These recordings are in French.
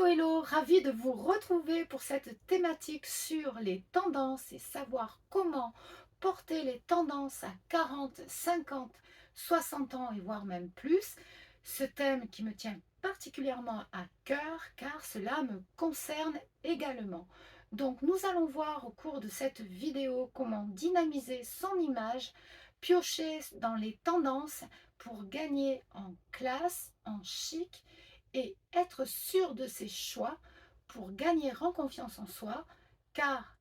Hello, ravi de vous retrouver pour cette thématique sur les tendances et savoir comment porter les tendances à 40, 50, 60 ans et voire même plus. Ce thème qui me tient particulièrement à cœur car cela me concerne également. Donc nous allons voir au cours de cette vidéo comment dynamiser son image, piocher dans les tendances pour gagner en classe, en chic et être sûr de ses choix pour gagner en confiance en soi, car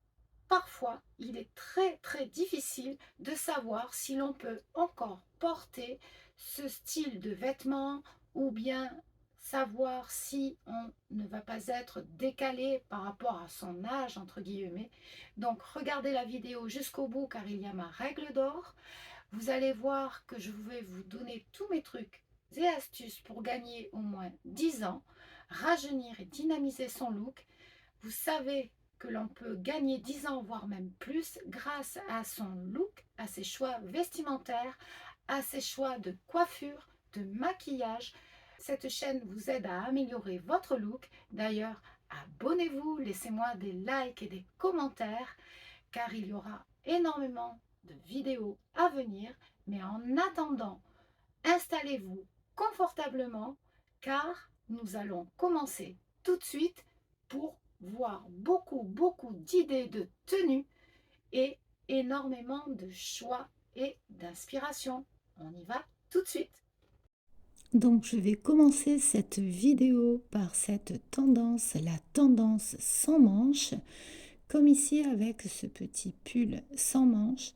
parfois il est très difficile de savoir si l'on peut encore porter ce style de vêtements ou bien savoir si on ne va pas être décalé par rapport à son âge entre guillemets. Donc regardez la vidéo jusqu'au bout car il y a ma règle d'or. Vous allez voir que je vais vous donner tous mes trucs et astuces pour gagner au moins 10 ans, rajeunir et dynamiser son look. Vous savez que l'on peut gagner 10 ans, voire même plus, grâce à son look, à ses choix vestimentaires, à ses choix de coiffure, de maquillage. Cette chaîne vous aide à améliorer votre look. D'ailleurs, abonnez-vous, laissez-moi des likes et des commentaires, car il y aura énormément de vidéos à venir. Mais en attendant, installez-vous confortablement car nous allons commencer tout de suite pour voir beaucoup d'idées de tenues et énormément de choix et d'inspiration. On y va tout de suite. Donc je vais commencer cette vidéo par cette tendance, la tendance sans manches, comme ici avec ce petit pull sans manches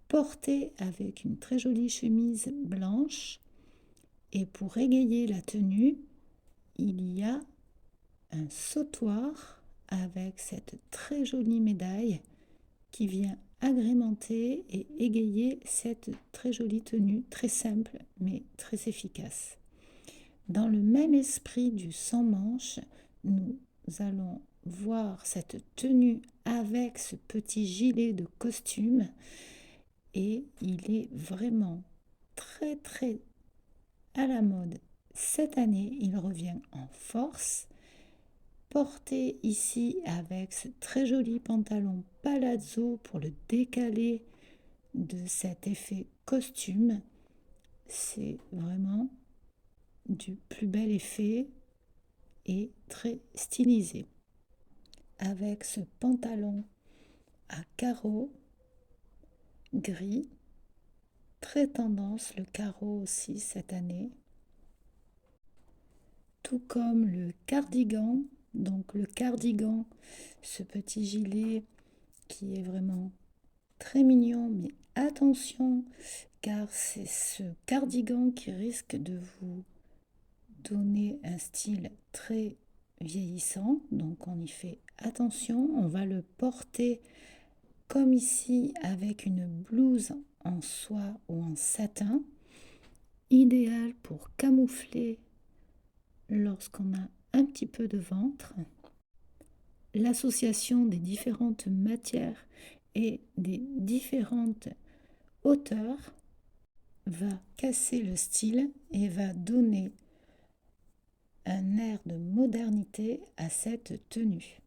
porté avec une très jolie chemise blanche. Et pour égayer la tenue, il y a un sautoir avec cette très jolie médaille qui vient agrémenter et égayer cette très jolie tenue, très simple mais très efficace. Dans le même esprit du sans manches, nous allons voir cette tenue avec ce petit gilet de costume et il est vraiment très à la mode. Cette année, il revient en force, porté ici avec ce très joli pantalon palazzo pour le décaler de cet effet costume. C'est vraiment du plus bel effet et très stylisé. Avec ce pantalon à carreaux gris, très tendance le carreau aussi cette année. Tout comme le cardigan. Donc le cardigan, ce petit gilet qui est vraiment très mignon, mais attention car c'est ce cardigan qui risque de vous donner un style très vieillissant, donc on y fait attention. On va le porter comme ici avec une blouse en soie ou en satin, idéal pour camoufler lorsqu'on a un petit peu de ventre. L'association des différentes matières et des différentes hauteurs va casser le style et va donner un air de modernité à cette tenue.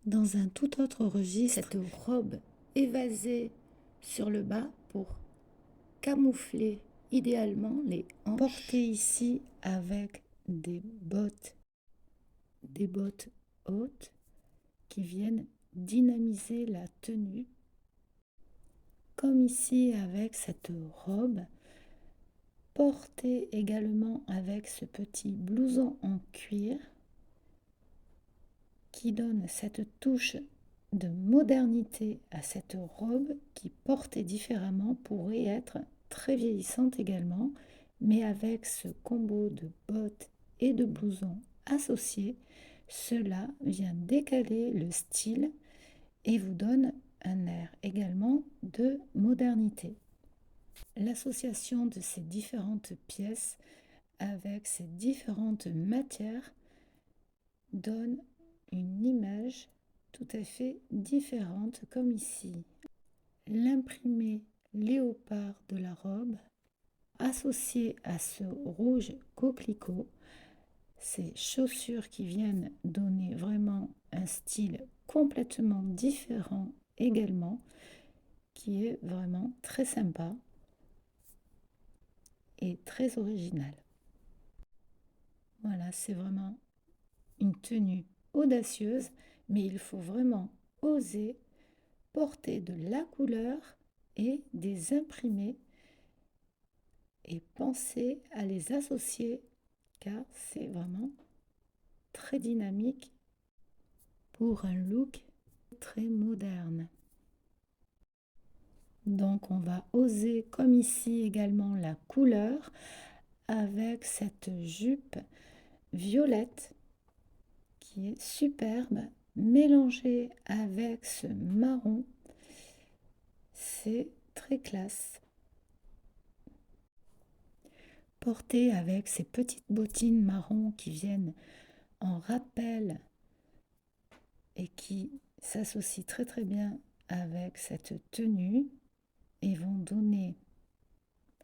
Dans un tout autre registre, cette robe évasée sur le bas pour camoufler idéalement les hanches, portée ici avec des bottes hautes qui viennent dynamiser la tenue, comme ici avec cette robe portée également avec ce petit blouson en cuir qui donne cette touche de modernité à cette robe qui, portée différemment, pourrait être très vieillissante également, mais avec ce combo de bottes et de blouson associés, cela vient décaler le style et vous donne un air également de modernité. L'association de ces différentes pièces avec ces différentes matières donne une image tout à fait différente, comme ici. L'imprimé léopard de la robe associé à ce rouge coquelicot, ces chaussures qui viennent donner vraiment un style complètement différent également, qui est vraiment très sympa et très original. Voilà, c'est vraiment une tenue audacieuse, mais il faut vraiment oser porter de la couleur et des imprimés et penser à les associer car c'est vraiment très dynamique pour un look très moderne. Donc on va oser comme ici également la couleur avec cette jupe violette qui est superbe mélangée avec ce marron, c'est très classe. Portée avec ces petites bottines marron qui viennent en rappel et qui s'associent très très bien avec cette tenue et vont donner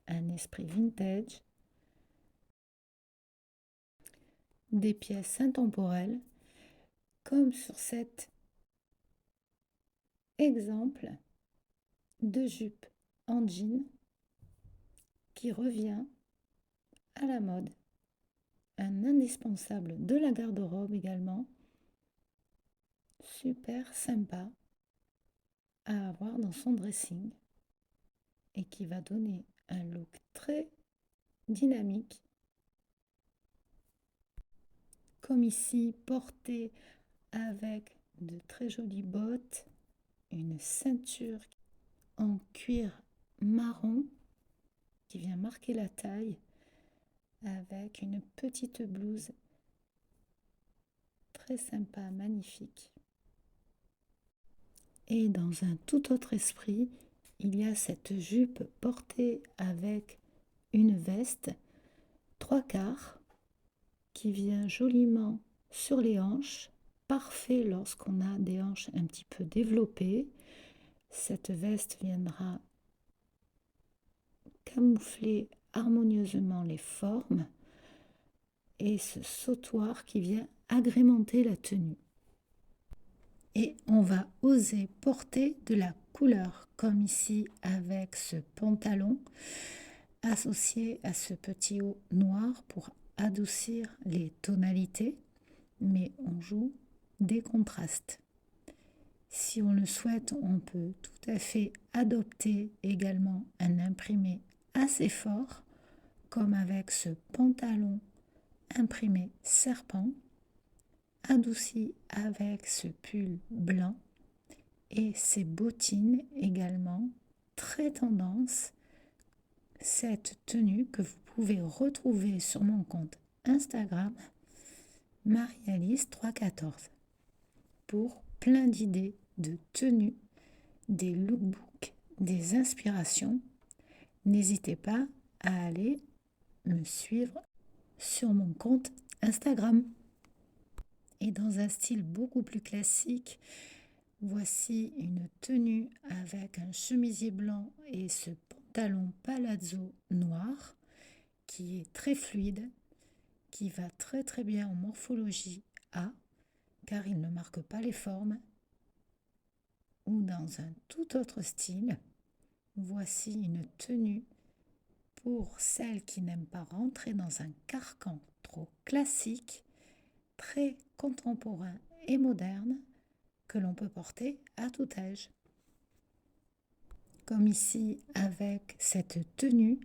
un esprit vintage, des pièces intemporelles comme sur cet exemple de jupe en jean qui revient à la mode, un indispensable de la garde-robe également, super sympa à avoir dans son dressing et qui va donner un look très dynamique, comme ici porté avec de très jolies bottes, une ceinture en cuir marron qui vient marquer la taille avec une petite blouse très sympa, magnifique. Et dans un tout autre esprit, il y a cette jupe portée avec une veste 3/4 qui vient joliment sur les hanches, parfait lorsqu'on a des hanches un petit peu développées. Cette veste viendra camoufler harmonieusement les formes et ce sautoir qui vient agrémenter la tenue. Et on va oser porter de la couleur, comme ici avec ce pantalon associé à ce petit haut noir pour adoucir les tonalités, mais on joue des contrastes. Si on le souhaite, on peut tout à fait adopter également un imprimé assez fort, comme avec ce pantalon imprimé serpent, adouci avec ce pull blanc et ces bottines également très tendance. Cette tenue que vous pouvez retrouver sur mon compte Instagram Marialice314 pour plein d'idées de tenues, des lookbooks, des inspirations. N'hésitez pas à aller me suivre sur mon compte Instagram. Et dans un style beaucoup plus classique, voici une tenue avec un chemisier blanc et ce pantalon palazzo noir qui est très fluide, qui va très très bien en morphologie A, car il ne marque pas les formes. Ou dans un tout autre style, voici une tenue pour celles qui n'aiment pas rentrer dans un carcan trop classique, très contemporain et moderne, que l'on peut porter à tout âge. Comme ici avec cette tenue,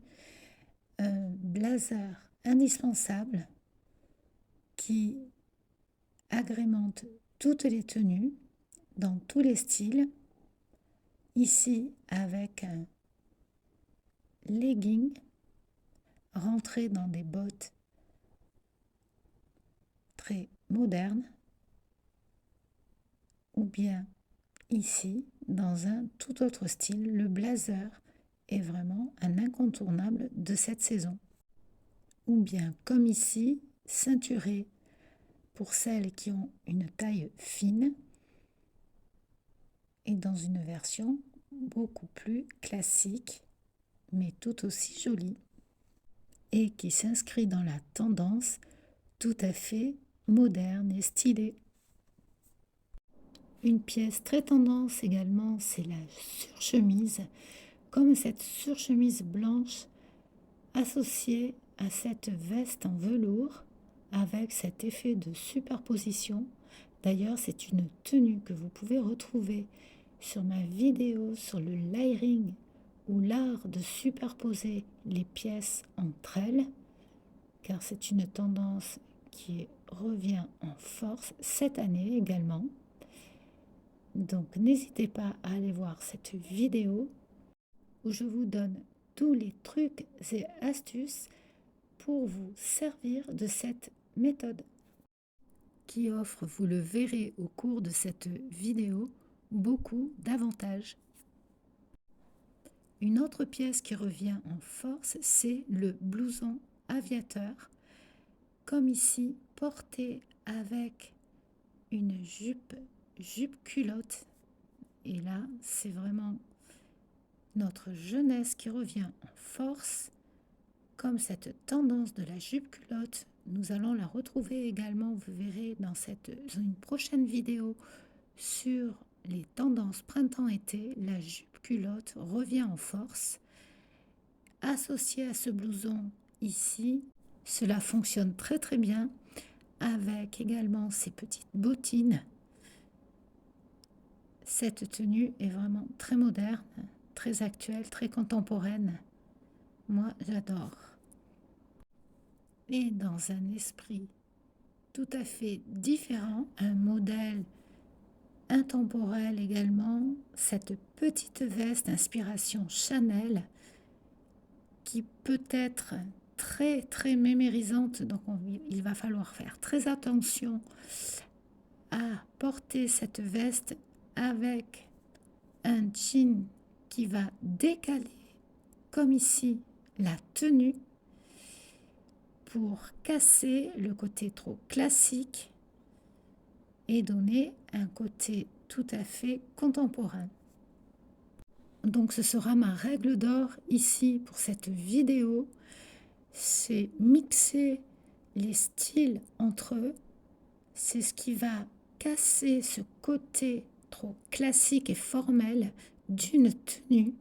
un blazer indispensable qui agrémente toutes les tenues, dans tous les styles. Ici avec un legging rentré dans des bottes très modernes, ou bien ici dans un tout autre style. Le blazer est vraiment un incontournable de cette saison. Ou bien comme ici, ceinturé pour celles qui ont une taille fine et dans une version beaucoup plus classique mais tout aussi jolie et qui s'inscrit dans la tendance tout à fait moderne et stylée. Une pièce très tendance également, c'est la surchemise, comme cette surchemise blanche associée à cette veste en velours avec cet effet de superposition. D'ailleurs, c'est une tenue que vous pouvez retrouver sur ma vidéo sur le layering ou l'art de superposer les pièces entre elles, car c'est une tendance qui revient en force cette année également. Donc n'hésitez pas à aller voir cette vidéo où je vous donne tous les trucs et astuces pour vous servir de cette méthode qui offre, vous le verrez au cours de cette vidéo, beaucoup d'avantages. Une autre pièce qui revient en force, c'est le blouson aviateur, comme ici, porté avec une jupe culotte. Et là, c'est vraiment notre jeunesse qui revient en force, comme cette tendance de la jupe culotte. Nous allons la retrouver également, vous verrez, dans une prochaine vidéo sur les tendances printemps-été. La jupe culotte revient en force. Associé à ce blouson ici, cela fonctionne très très bien avec également ces petites bottines. Cette tenue est vraiment très moderne, très actuelle, très contemporaine. Moi, j'adore. Et dans un esprit tout à fait différent, un modèle intemporel également, cette petite veste inspiration Chanel qui peut être très très mémérisante, donc il va falloir faire très attention à porter cette veste avec un jean qui va décaler comme ici la tenue pour casser le côté trop classique et donner un côté tout à fait contemporain. Donc ce sera ma règle d'or ici pour cette vidéo, c'est mixer les styles entre eux, c'est ce qui va casser ce côté trop classique et formel d'une tenue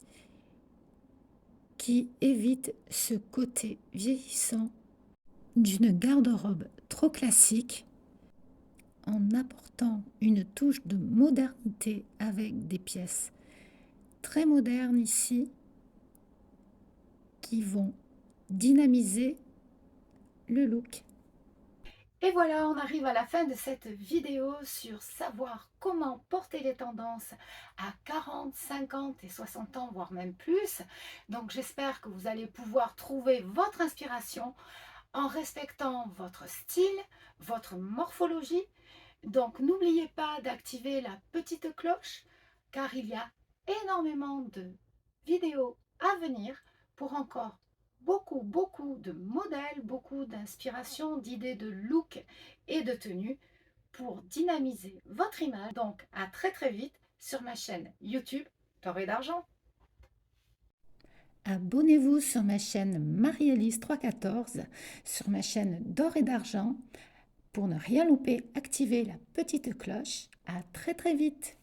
qui évite ce côté vieillissant d'une garde-robe trop classique en apportant une touche de modernité avec des pièces très modernes ici qui vont dynamiser le look. Et voilà, on arrive à la fin de cette vidéo sur savoir comment porter les tendances à 40, 50 et 60 ans, voire même plus. Donc j'espère que vous allez pouvoir trouver votre inspiration en respectant votre style, votre morphologie. Donc n'oubliez pas d'activer la petite cloche car il y a énormément de vidéos à venir pour encore beaucoup de modèles, beaucoup d'inspiration, d'idées de look et de tenue pour dynamiser votre image. Donc à très vite sur ma chaîne YouTube D'or et d'argent. Abonnez-vous sur ma chaîne Marie-Élise 314, sur ma chaîne D'or et d'argent. Pour ne rien louper, activez la petite cloche. À très vite.